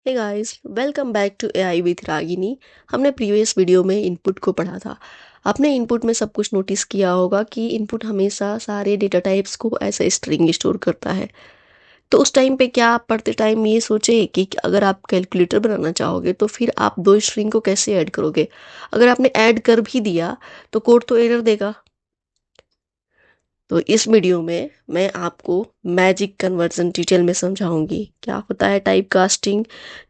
Hey guys, welcome back to AI with Ragini. हमने previous video में input को पढ़ा था। आपने इनपुट में सब कुछ नोटिस किया होगा कि इनपुट हमेशा सारे डेटा टाइप्स को ऐसे स्ट्रिंग स्टोर करता है। तो उस टाइम पे क्या आप पढ़ते टाइम ये सोचे कि अगर आप कैलकुलेटर बनाना चाहोगे तो फिर आप दो स्ट्रिंग को कैसे ऐड करोगे? अगर आपने ऐड कर भी दिया तो कोड तो एरर देगा। तो इस वीडियो में मैं आपको मैजिक कन्वर्जन डिटेल में समझाऊंगी क्या होता है टाइप कास्टिंग,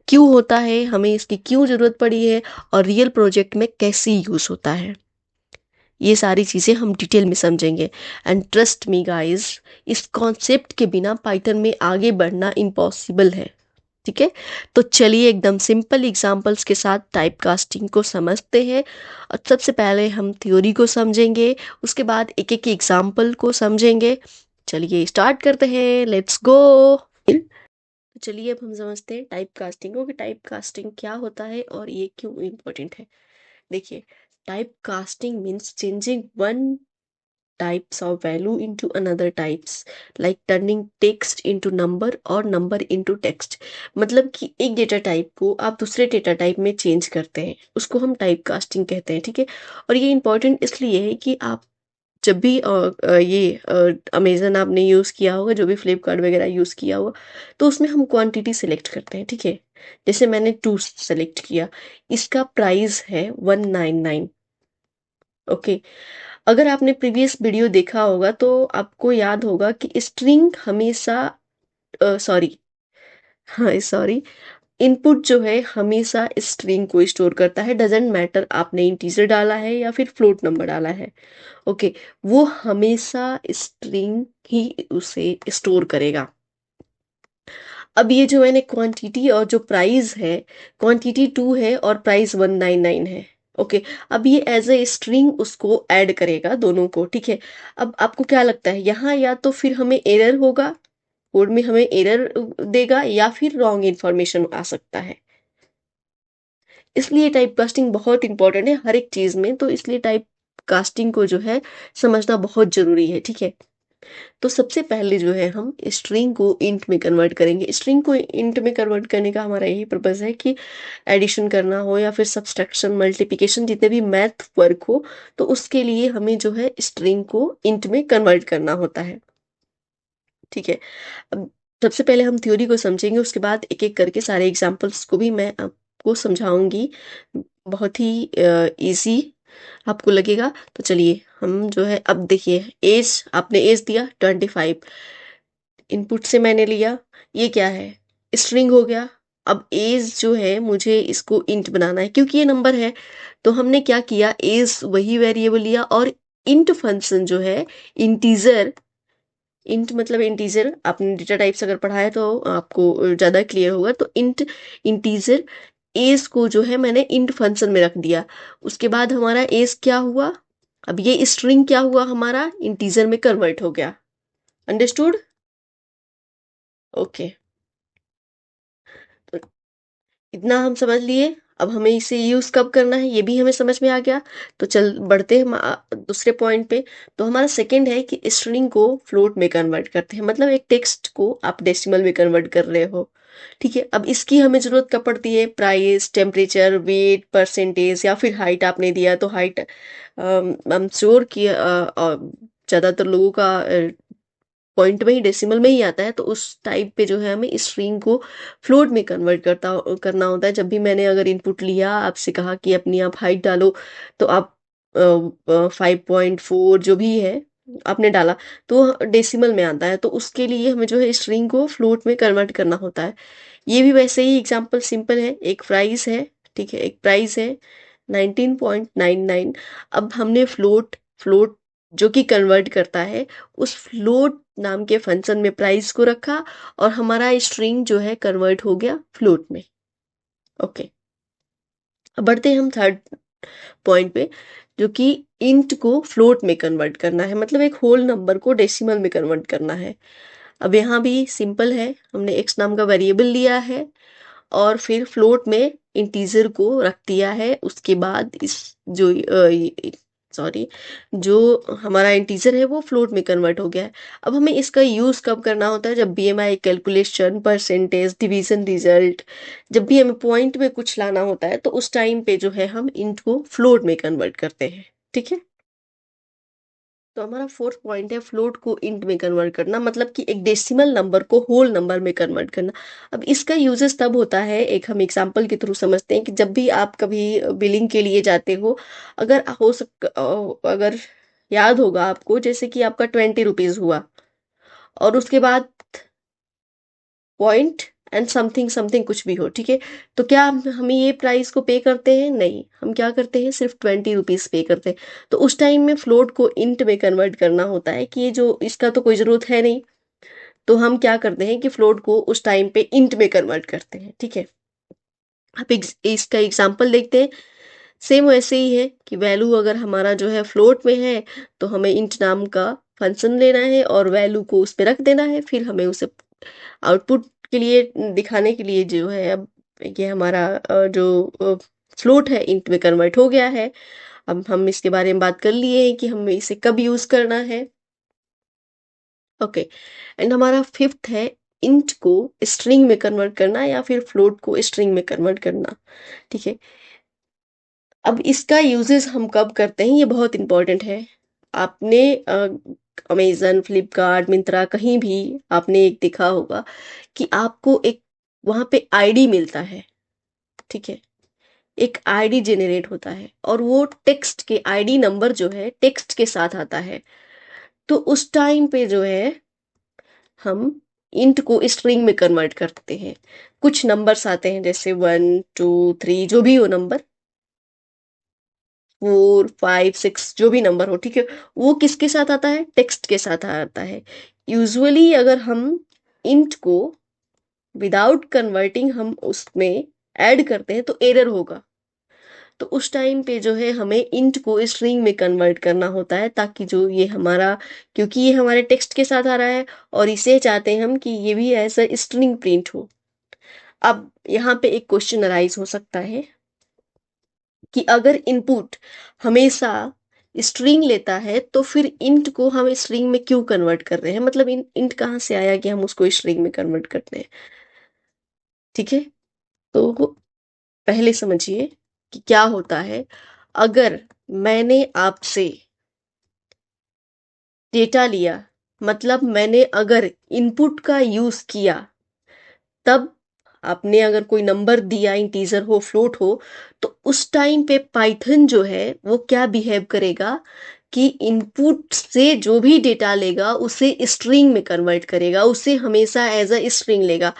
क्यों होता है, हमें इसकी क्यों ज़रूरत पड़ी है और रियल प्रोजेक्ट में कैसे यूज़ होता है। ये सारी चीज़ें हम डिटेल में समझेंगे। एंड ट्रस्ट मी गाइस, इस कॉन्सेप्ट के बिना पाइथन में आगे बढ़ना इम्पॉसिबल है। ठीक है, तो चलिए एकदम सिंपल एग्जांपल्स के साथ टाइप कास्टिंग को समझते हैं। और सबसे पहले हम थ्योरी को समझेंगे, उसके बाद एक एक एग्जांपल को समझेंगे। चलिए स्टार्ट करते हैं, लेट्स गो। तो चलिए अब हम समझते हैं टाइप कास्टिंग को कि टाइप कास्टिंग क्या होता है और ये क्यों इम्पोर्टेंट है। देखिए, type casting means changing one types of value into another types, like turning text into number और number into text। मतलब कि एक डेटा टाइप को आप दूसरे डेटा टाइप में चेंज करते हैं, उसको हम टाइप कास्टिंग कहते हैं। ठीक है, और ये इंपॉर्टेंट इसलिए है कि आप जब भी ये अमेजन आपने यूज़ किया होगा, जो भी फ्लिपकार्ट वगैरह यूज़ किया होगा, तो उसमें हम क्वांटिटी सिलेक्ट करते हैं। ठीक है, जैसे मैंने 2 सेलेक्ट किया, इसका प्राइस है 199। ओके, अगर आपने प्रीवियस वीडियो देखा होगा तो आपको याद होगा कि स्ट्रिंग हमेशा सॉरी हाँ सॉरी इनपुट जो है हमेशा स्ट्रिंग को स्टोर करता है। डजेंट मैटर आपने इंटीजर डाला है या फिर फ्लोट नंबर डाला है। ओके, वो हमेशा स्ट्रिंग ही उसे स्टोर करेगा। अब ये जो मैंने क्वांटिटी और जो प्राइस है, क्वांटिटी 2 है और प्राइस 199 है। ओके, अब ये एज ए स्ट्रिंग उसको ऐड करेगा दोनों को। ठीक है, अब आपको क्या लगता है यहाँ या तो फिर हमें एरर होगा, कोड में हमें एरर देगा, या फिर रॉन्ग इन्फॉर्मेशन आ सकता है। इसलिए टाइप कास्टिंग बहुत इंपॉर्टेंट है हर एक चीज में, तो इसलिए टाइप कास्टिंग को जो है समझना बहुत जरूरी है। ठीक है, तो सबसे पहले जो है हम स्ट्रिंग को इंट में कन्वर्ट करेंगे। स्ट्रिंग को इंट में कन्वर्ट करने का हमारा यही पर्पस है कि एडिशन करना हो या फिर सब्सट्रैक्शन, मल्टीप्लिकेशन, जितने भी मैथ वर्क हो, तो उसके लिए हमें जो है स्ट्रिंग को इंट में कन्वर्ट करना होता है। ठीक है, अब सबसे पहले हम थ्योरी को समझेंगे, उसके बाद एक एक करके सारे एग्जाम्पल्स को भी मैं आपको समझाऊंगी। बहुत ही इजी आपको लगेगा। तो चलिए हम जो है, अब देखिए एज, आपने एज दिया 25, इनपुट से मैंने लिया, ये क्या है, स्ट्रिंग हो गया। अब एज जो है मुझे इसको इंट बनाना है क्योंकि ये नंबर है। तो हमने क्या किया, एज वही वेरिएबल लिया और इंट फंक्शन जो है, इंटीजर, इंट मतलब इंटीजर, आपने डेटा टाइप्स अगर पढ़ा है तो आपको ज़्यादा क्लियर होगा। तो इंट इंटीजर एज को जो है मैंने इंट फंक्शन में रख दिया। उसके बाद हमारा एज क्या हुआ, अब ये स्ट्रिंग क्या हुआ, हमारा इंटीजर में कन्वर्ट हो गया। अंडरस्टूड? ओके, तो इतना हम समझ लिए। अब हमें इसे यूज कब करना है ये भी हमें समझ में आ गया। तो चल बढ़ते हैं हम दूसरे पॉइंट पे। तो हमारा सेकंड है कि स्ट्रिंग को फ्लोट में कन्वर्ट करते हैं, मतलब एक टेक्स्ट को आप डेसिमल में कन्वर्ट कर रहे हो। ठीक है, अब इसकी हमें जरूरत कब पड़ती है, प्राइस, टेम्परेचर, वेट, परसेंटेज या फिर हाइट आपने दिया तो हाइट। हम श्योर कि ज़्यादातर लोगों का पॉइंट में ही, डेसिमल में ही आता है। तो उस टाइप पे जो है हमें स्ट्रिंग को फ्लोट में कन्वर्ट करना होता है। जब भी मैंने अगर इनपुट लिया, आपसे कहा कि अपनी आप हाइट डालो, तो आप 5.4 जो भी है आपने डाला, तो डेसिमल में आता है। तो उसके लिए हमें जो है स्ट्रिंग को फ्लोट में कन्वर्ट करना होता है। ये भी वैसे ही एग्जाम्पल सिंपल है। एक प्राइस है, ठीक है, एक प्राइस है 19.99। अब हमने फ्लोट फ्लोट जो कि कन्वर्ट करता है, उस फ्लोट नाम के फंक्शन में प्राइस को रखा और हमारा स्ट्रिंग जो है कन्वर्ट हो गया फ्लोट में। ओके, अब बढ़ते हैं हम थर्ड पॉइंट पे, जो कि इंट को फ्लोट में कन्वर्ट करना है, मतलब एक होल नंबर को डेसिमल में कन्वर्ट करना है। अब यहाँ भी सिंपल है, हमने एक्स नाम का वेरिएबल लिया है और फिर फ्लोट में इंटीजर को रख दिया है। उसके बाद इस जो सॉरी, जो हमारा इंटीजर है वो फ्लोट में कन्वर्ट हो गया है। अब हमें इसका यूज़ कब करना होता है? जब BMI calculation, percentage, division result, जब भी हमें पॉइंट में कुछ लाना होता है तो उस टाइम पे जो है हम इंट को फ्लोट में कन्वर्ट करते हैं। ठीक है, तो हमारा फोर्थ पॉइंट है फ्लोट को इंट में कन्वर्ट करना, मतलब कि एक डेसिमल नंबर को होल नंबर में कन्वर्ट करना। अब इसका यूजेस तब होता है, एक हम एग्जांपल के थ्रू समझते हैं कि जब भी आप कभी बिलिंग के लिए जाते हो, अगर याद होगा आपको, जैसे कि आपका 20 रुपीज हुआ और उसके बाद पॉइंट एंड समथिंग समथिंग कुछ भी हो, ठीक है, तो क्या हमें ये प्राइस को पे करते हैं? नहीं, हम क्या करते हैं, सिर्फ 20 रुपीज पे करते हैं। तो उस टाइम में फ्लोट को इंट में कन्वर्ट करना होता है कि ये जो इसका तो कोई जरूरत है नहीं, तो हम क्या करते हैं कि फ्लोट को उस टाइम पे इंट में कन्वर्ट करते हैं। ठीक है, अब इसका एग्जाम्पल देखते हैं। सेम वैसे ही है कि वैल्यू अगर हमारा जो है फ्लोट में है तो हमें इंट नाम का फंक्शन लेना है और वैल्यू को उस पर रख देना है, फिर हमें उसे आउटपुट के लिए दिखाने के लिए जो है, अब ये हमारा जो फ्लोट है इंट में कन्वर्ट हो गया है। अब हम इसके बारे में बात कर लिए हैं कि हमें इसे कब यूज करना है। ओके, एंड हमारा फिफ्थ है इंट को स्ट्रिंग में कन्वर्ट करना या फिर फ्लोट को स्ट्रिंग में कन्वर्ट करना। ठीक है, अब इसका यूजेस हम कब करते हैं, ये बहुत इंपॉर्टेंट है। आपने अमेजन, फ्लिपकार्ट, मिंत्रा, कहीं भी आपने एक देखा होगा कि आपको एक वहां पे आईडी मिलता है। ठीक है, एक आईडी जेनरेट होता है और वो टेक्स्ट के आईडी नंबर जो है टेक्स्ट के साथ आता है। तो उस टाइम पे जो है हम इंट को स्ट्रिंग में कन्वर्ट करते हैं। कुछ नंबर्स आते हैं जैसे 1 2 3, जो भी हो नंबर, 4 5 6, जो भी नंबर हो, ठीक है, वो किसके साथ आता है? टेक्स्ट के साथ आता है। यूजुअली अगर हम इंट को विदाउट कन्वर्टिंग हम उसमें ऐड करते हैं तो एरर होगा। तो उस टाइम पे जो है हमें इंट को स्ट्रिंग में कन्वर्ट करना होता है, ताकि जो ये हमारा, क्योंकि ये हमारे टेक्स्ट के साथ आ रहा है और इसे चाहते हैं हम कि ये भी ऐसा स्ट्रिंग प्रिंट हो। अब यहाँ पे एक क्वेश्चन अराइज हो सकता है कि अगर इनपुट हमेशा स्ट्रिंग लेता है तो फिर इंट को हम स्ट्रिंग में क्यों कन्वर्ट कर रहे हैं? मतलब इंट कहाँ से आया कि हम उसको स्ट्रिंग में कन्वर्ट करते हैं? ठीक है, तो पहले समझिए कि क्या होता है। अगर मैंने आपसे डेटा लिया, मतलब मैंने अगर इनपुट का यूज किया, तब आपने अगर कोई नंबर दिया, इंटीजर हो, फ्लोट हो, तो उस टाइम पे पाइथन जो है वो क्या बिहेव करेगा कि इनपुट से जो भी डेटा लेगा उसे स्ट्रिंग में कन्वर्ट करेगा, उसे हमेशा एज अ स्ट्रिंग लेगा।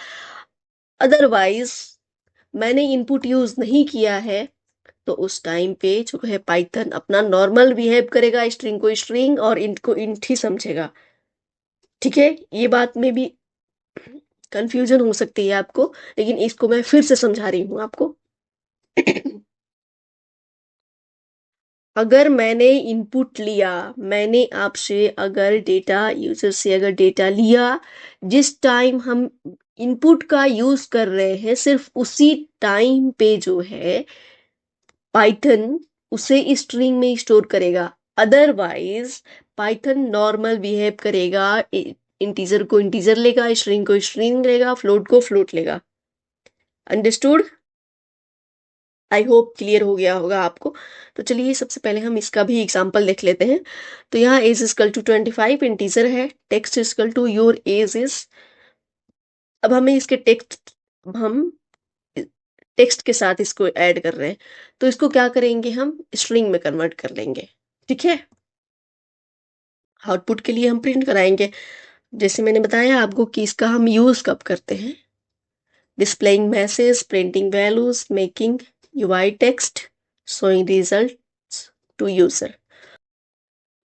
अदरवाइज मैंने इनपुट यूज नहीं किया है तो उस टाइम पे जो है पाइथन अपना नॉर्मल बिहेव करेगा, स्ट्रिंग को स्ट्रिंग और इंट को इंट ही समझेगा। ठीक है, ये बात में भी कंफ्यूजन हो सकती है आपको, लेकिन इसको मैं फिर से समझा रही हूँ आपको। अगर मैंने इनपुट लिया, मैंने आपसे अगर डेटा, यूजर से अगर डेटा लिया, जिस टाइम हम इनपुट का यूज कर रहे हैं सिर्फ उसी टाइम पे जो है पाइथन उसे स्ट्रिंग में स्टोर करेगा। अदरवाइज पाइथन नॉर्मल बिहेव करेगा, इंटीजर को इंटीजर लेगा, स्ट्रिंग को स्ट्रिंग लेगा, फ्लोट को फ्लोट लेगा। अंडरस्टूड? आई होप क्लियर हो गया होगा आपको। तो चलिए सबसे पहले हम इसका भी एग्जांपल देख लेते हैं। तो यहाँ एज इजकल टू 25 इंटीजर है, text equal to your age is. अब हमें इसके हम टेक्स्ट के साथ इसको ऐड कर रहे हैं, तो इसको क्या करेंगे, हम स्ट्रिंग में कन्वर्ट कर लेंगे। ठीक है, आउटपुट के लिए हम प्रिंट कराएंगे। जैसे मैंने बताया आपको कि इसका हम यूज कब करते हैं, displaying messages, printing values, making UI text, showing results to user।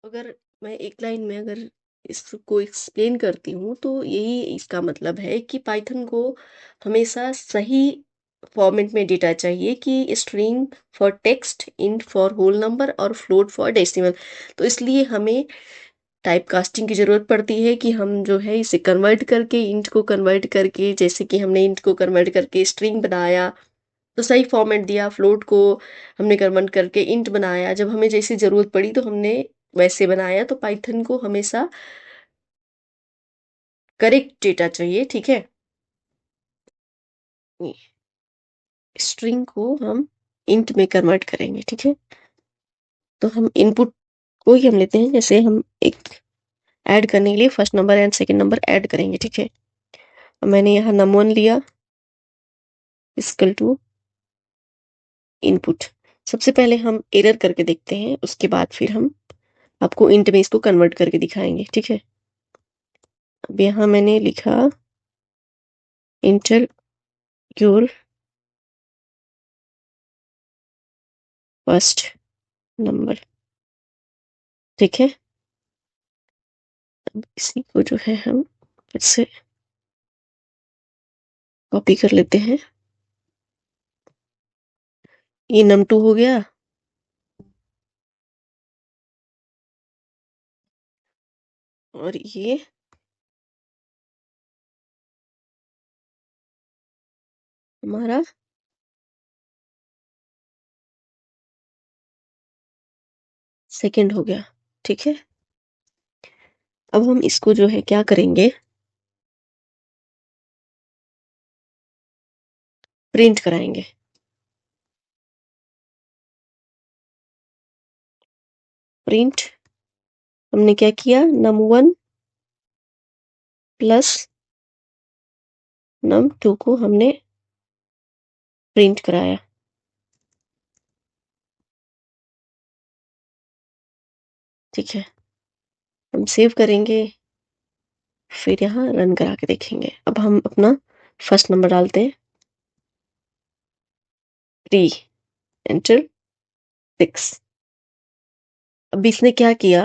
अगर मैं एक लाइन में अगर इसको एक्सप्लेन करती हूँ तो यही इसका मतलब है कि पाइथन को हमेशा सही फॉर्मेट में डेटा चाहिए, कि string for text, int for whole number और फ्लोट फॉर डेसिमल। तो इसलिए हमें टाइप कास्टिंग की ज़रूरत पड़ती है कि हम जो है इसे कन्वर्ट करके, इंट को कन्वर्ट करके, जैसे कि हमने इंट को कन्वर्ट करके स्ट्रिंग बनाया, तो सही फॉर्मेट दिया, फ्लोट को हमने कन्वर्ट करके इंट बनाया, जब हमें जैसी ज़रूरत पड़ी तो हमने वैसे बनाया। तो पाइथन को हमेशा करेक्ट डेटा चाहिए, ठीक है। स्ट्रिंग को हम इंट में कन्वर्ट करेंगे, ठीक है। तो हम इनपुट को ही हम लेते हैं, जैसे हम एक ऐड करने के लिए first number and second number add करेंगे, ठीक है। मैंने यहाँ num1 लिया इक्वल टू इनपुट। सबसे पहले हम एरर करके देखते हैं, उसके बाद फिर हम आपको इंट में इसको कन्वर्ट करके दिखाएंगे, ठीक है। अब यहाँ मैंने लिखा इंटर योर फर्स्ट नंबर, ठीक है। अब इसी को जो है हम फिर से कॉपी कर लेते हैं। ये num2 हो गया, और ये हमारा सेकंड हो गया, ठीक है। अब हम इसको जो है क्या करेंगे, प्रिंट कराएंगे। प्रिंट हमने क्या किया, num1 प्लस num2 को हमने प्रिंट कराया, ठीक है। हम सेव करेंगे, फिर यहाँ रन करा के देखेंगे। अब हम अपना फर्स्ट नंबर डालते हैं, 3, एंटर 6। अब इसने क्या किया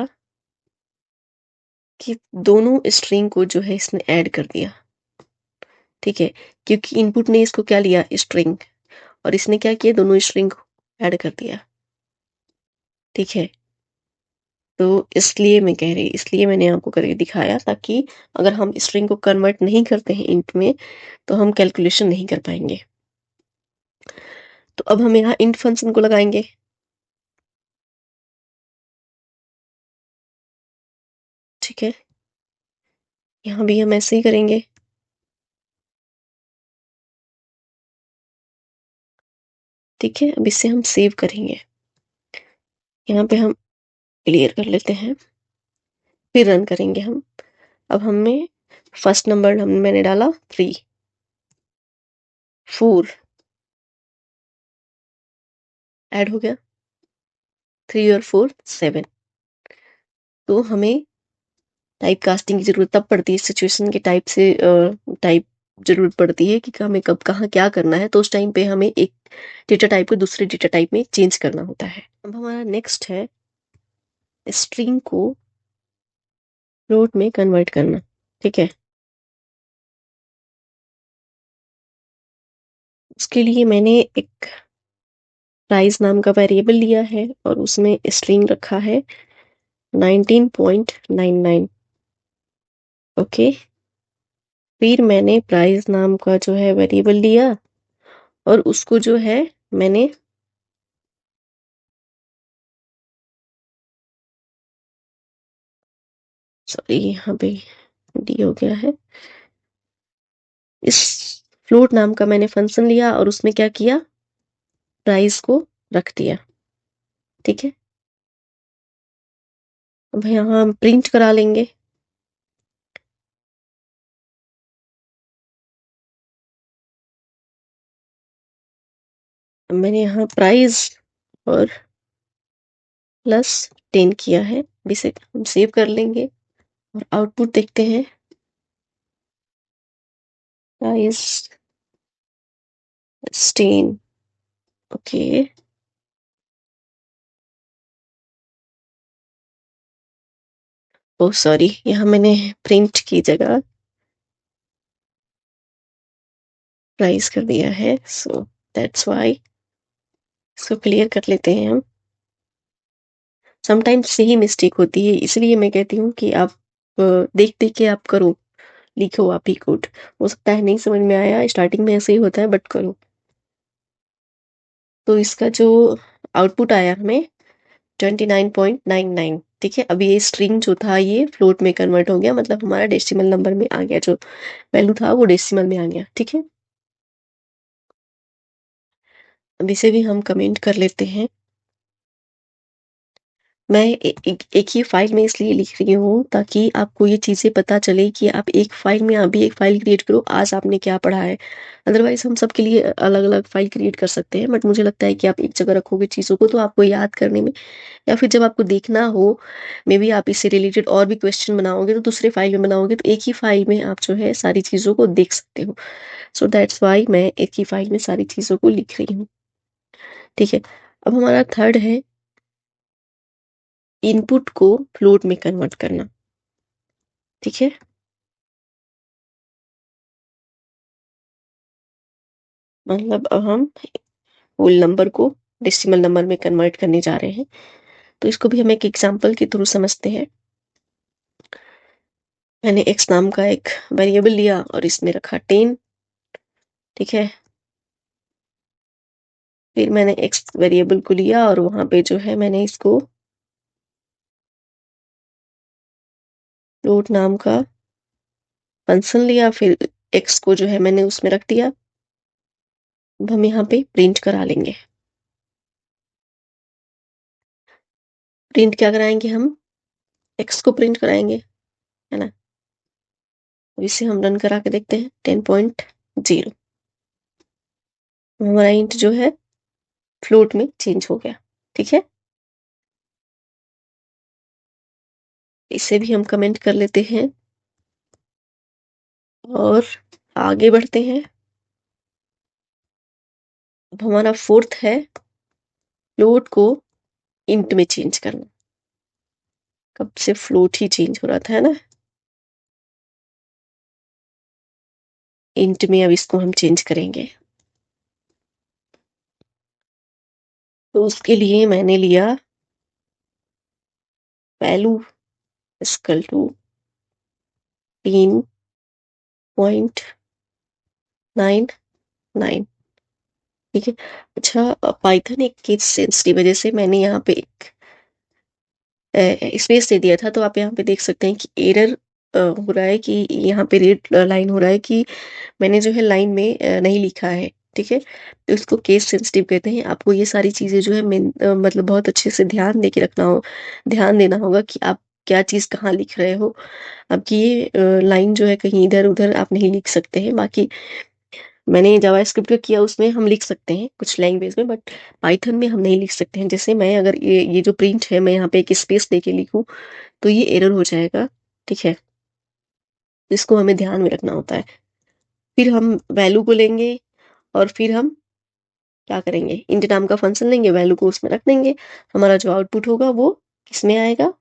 कि दोनों स्ट्रिंग को जो है इसने ऐड कर दिया, ठीक है। क्योंकि इनपुट ने इसको क्या लिया, स्ट्रिंग, और इसने क्या किया, दोनों स्ट्रिंग को ऐड कर दिया, ठीक है। तो इसलिए मैं कह रही, इसलिए मैंने आपको करके दिखाया, ताकि अगर हम स्ट्रिंग को कन्वर्ट नहीं करते हैं इंट में तो हम कैलकुलेशन नहीं कर पाएंगे। तो अब हम यहाँ इंट फंक्शन को लगाएंगे, ठीक है। यहाँ भी हम ऐसे ही करेंगे, ठीक है। अब इसे हम सेव करेंगे, यहाँ पे हम क्लियर कर लेते हैं, फिर रन करेंगे हम। अब हमें फर्स्ट नंबर मैंने डाला 3, 4 ऐड हो गया, 3 और 4 7। तो हमें टाइप कास्टिंग की जरूरत तब पड़ती है, सिचुएशन के टाइप से टाइप जरूरत पड़ती है कि हमें कब कहाँ क्या करना है। तो उस टाइम पे हमें एक डेटा टाइप को दूसरे डेटा टाइप में चेंज करना होता है। अब हमारा नेक्स्ट है स्ट्रिंग को फ्लोट में कन्वर्ट करना, ठीक है। उसके लिए मैंने एक प्राइस नाम का वेरिएबल लिया है और उसमें स्ट्रिंग रखा है 19.99, ओके। फिर मैंने प्राइस नाम का जो है वेरिएबल लिया और उसको जो है मैंने सॉरी यहाँ पे डी हो गया है, इस फ्लोट नाम का मैंने फंक्शन लिया और उसमें क्या किया, प्राइस को रख दिया, ठीक है। अब यहाँ हम प्रिंट करा लेंगे, मैंने यहाँ प्राइस और प्लस 10 किया है। इसे हम सेव कर लेंगे और आउटपुट देखते हैं, प्राइस 10, ओके। ओ सॉरी, यहाँ मैंने प्रिंट की जगह प्राइस कर दिया है, सो दैट्स वाई। इसको क्लियर कर लेते हैं हम। समटाइम्स यही मिस्टेक होती है, इसलिए मैं कहती हूँ कि आप देख देख के आप करो, लिखो आप ही कोड। हो सकता है नहीं समझ में आया, स्टार्टिंग में ऐसे ही होता है, बट करो। तो इसका जो आउटपुट आया हमें 29.99। ठीक है, अभी ये स्ट्रिंग जो था ये फ्लोट में कन्वर्ट हो गया, मतलब हमारा डेसिमल नंबर में आ गया, जो वैल्यू था वो डेसिमल में आ गया। ठीक है, अब इसे भी हम कमेंट कर लेते हैं। मैं एक ही फाइल में इसलिए लिख रही हूँ ताकि आपको ये चीज़ें पता चले कि आप एक फाइल में अभी एक फाइल क्रिएट करो, आज आपने क्या पढ़ा है। अदरवाइज हम सबके लिए अलग अलग फाइल क्रिएट कर सकते हैं, बट मुझे लगता है कि आप एक जगह रखोगे चीज़ों को तो आपको याद करने में, या फिर जब आपको देखना हो, मे बी आप इससे रिलेटेड और भी क्वेश्चन बनाओगे तो दूसरे फाइल में बनाओगे, तो एक ही फाइल में आप जो है सारी चीज़ों को देख सकते हो। सो दैट्स वाई मैं एक ही फाइल में सारी चीज़ों को लिख रही हूँ। ठीक है, अब हमारा थर्ड है इनपुट को फ्लोट में कन्वर्ट करना। ठीक है, मतलब अब हम होल नंबर को डेसिमल नंबर में कन्वर्ट करने जा रहे हैं, तो इसको भी हम एक एग्जांपल के थ्रू समझते हैं। मैंने x नाम का एक वेरिएबल लिया और इसमें रखा 10। ठीक है, फिर मैंने x वेरिएबल को लिया और वहां पे जो है मैंने इसको फ्लोट नाम का फंक्शन लिया, फिर x को जो है मैंने उसमें रख दिया। अब हम यहाँ पे प्रिंट करा लेंगे। प्रिंट क्या कराएंगे हम? x को प्रिंट कराएंगे, है ना। अब इसे हम रन करा के देखते हैं। 10.0 हमारा इंट जो है फ्लोट में चेंज हो गया। ठीक है, इसे भी हम कमेंट कर लेते हैं और आगे बढ़ते हैं। अब हमारा फोर्थ है फ्लोट को इंट में चेंज करना। कब से फ्लोट ही चेंज हो रहा था, है ना। इंट में अब इसको हम चेंज करेंगे, तो उसके लिए मैंने लिया वैल्यू इक्वल टू 3.99। ठीक है, अच्छा, पाइथन एक केस सेंसिटिव है, जैसे मैंने यहाँ पे एक स्पेस दे दिया था, तो आप यहाँ पे देख सकते हैं कि एरर हो रहा है, कि यहाँ पे रेड लाइन हो रहा है कि मैंने जो है लाइन में नहीं लिखा है। ठीक है, तो इसको केस सेंसिटिव कहते हैं। आपको ये सारी चीज़ें जो है मतलब बहुत अच्छे से ध्यान दे के ध्यान देना होगा कि आप क्या चीज़ कहाँ लिख रहे हो। आपकी ये लाइन जो है कहीं इधर उधर आप नहीं लिख सकते हैं। बाकी मैंने जावास्क्रिप्ट का किया, उसमें हम लिख सकते हैं कुछ लैंग्वेज में, बट पाइथन में हम नहीं लिख सकते हैं। जैसे मैं अगर ये जो प्रिंट है, मैं यहाँ पे एक स्पेस दे के लिखूँ तो ये एरर हो जाएगा। ठीक है, इसको हमें ध्यान में रखना होता है। फिर हम वैल्यू को लेंगे और फिर हम क्या करेंगे, इंट नाम का फंक्शन लेंगे, वैल्यू को उसमें रख देंगे। हमारा जो आउटपुट होगा वो किसमें आएगा,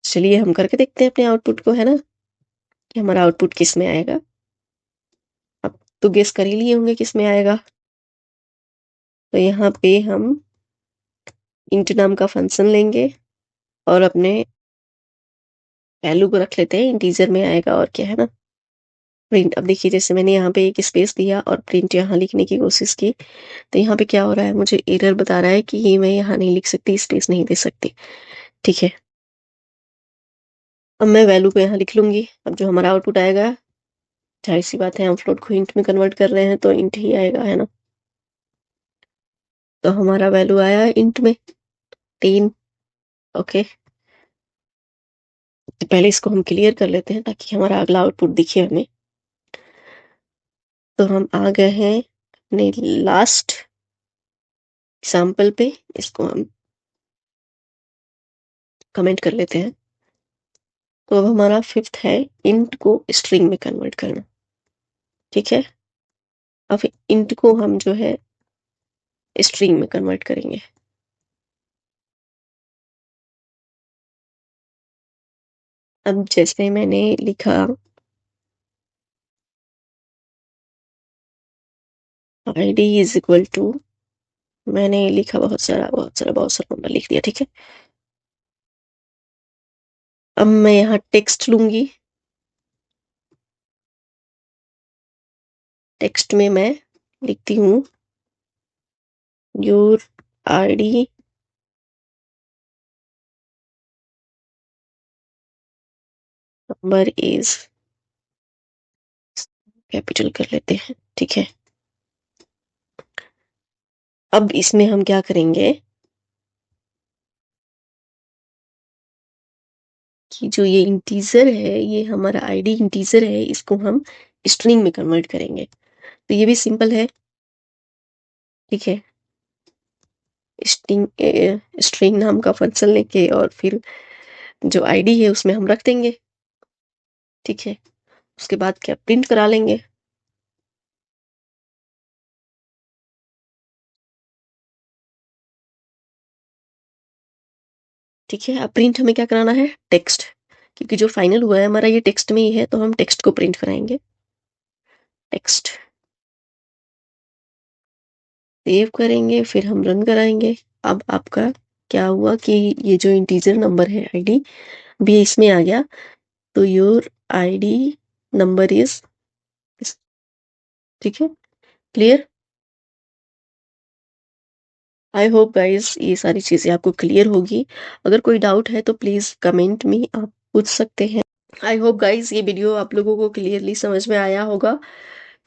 चलिए हम करके देखते हैं अपने आउटपुट को, है ना, कि हमारा आउटपुट किस में आएगा। अब तो गेस कर ही लिए होंगे किस में आएगा। तो यहाँ पे हम इंट नाम का फंक्शन लेंगे और अपने वैल्यू को रख लेते हैं, इंटीजर में आएगा और क्या, है ना। प्रिंट, अब देखिए जैसे मैंने यहाँ पे एक स्पेस दिया और प्रिंट यहाँ लिखने की कोशिश की, तो यहाँ पे क्या हो रहा है, मुझे एरर बता रहा है कि ये मैं यहाँ नहीं लिख सकती, स्पेस नहीं दे सकती। ठीक है, अब मैं वैल्यू को यहाँ लिख लूंगी। अब जो हमारा आउटपुट आएगा, जाहिर सी बात है हम फ्लोट को इंट में कन्वर्ट कर रहे हैं तो इंट ही आएगा, है ना। तो हमारा वैल्यू आया इंट में 3। ओके, तो पहले इसको हम क्लियर कर लेते हैं ताकि हमारा अगला आउटपुट दिखे हमें। तो हम आ गए हैं अपने लास्ट एग्जाम्पल पे, इसको हम कमेंट कर लेते हैं। तो अब हमारा फिफ्थ है इंट को स्ट्रिंग में कन्वर्ट करना। ठीक है, अब इंट को हम जो है स्ट्रिंग में कन्वर्ट करेंगे। अब जैसे मैंने लिखा id इज इक्वल टू, मैंने लिखा बहुत सारा नंबर लिख दिया। ठीक है, अब मैं यहाँ टेक्स्ट लूंगी टेक्स्ट में मैं लिखती हूँ your ID number is, capital कर लेते हैं, ठीक है। अब इसमें हम क्या करेंगे कि जो ये इंटीजर है, ये हमारा आईडी इंटीजर है, इसको हम स्ट्रिंग में कन्वर्ट करेंगे। तो ये भी सिंपल है, ठीक है। स्ट्रिंग स्ट्रिंग नाम का फंक्शन लेके और फिर जो आईडी है उसमें हम रख देंगे, ठीक है। उसके बाद क्या प्रिंट करा लेंगे। ठीक है, अब प्रिंट हमें क्या कराना है, टेक्स्ट, क्योंकि जो फाइनल हुआ है हमारा ये टेक्स्ट में ही है, तो हम टेक्स्ट को प्रिंट कराएंगे। टेक्स्ट सेव करेंगे, फिर हम रन कराएंगे। अब आपका क्या हुआ कि ये जो इंटीजर नंबर है आईडी भी इसमें आ गया। तो योर आईडी नंबर इज, ठीक है, क्लियर। आई होप गाइस ये सारी चीज़ें आपको क्लियर होगी। अगर कोई डाउट है तो प्लीज़ कमेंट में आप पूछ सकते हैं। आई होप गाइस ये वीडियो आप लोगों को क्लियरली समझ में आया होगा।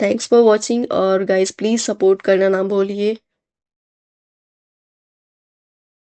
थैंक्स फॉर वॉचिंग, और गाइस प्लीज़ सपोर्ट करना ना भूलिए।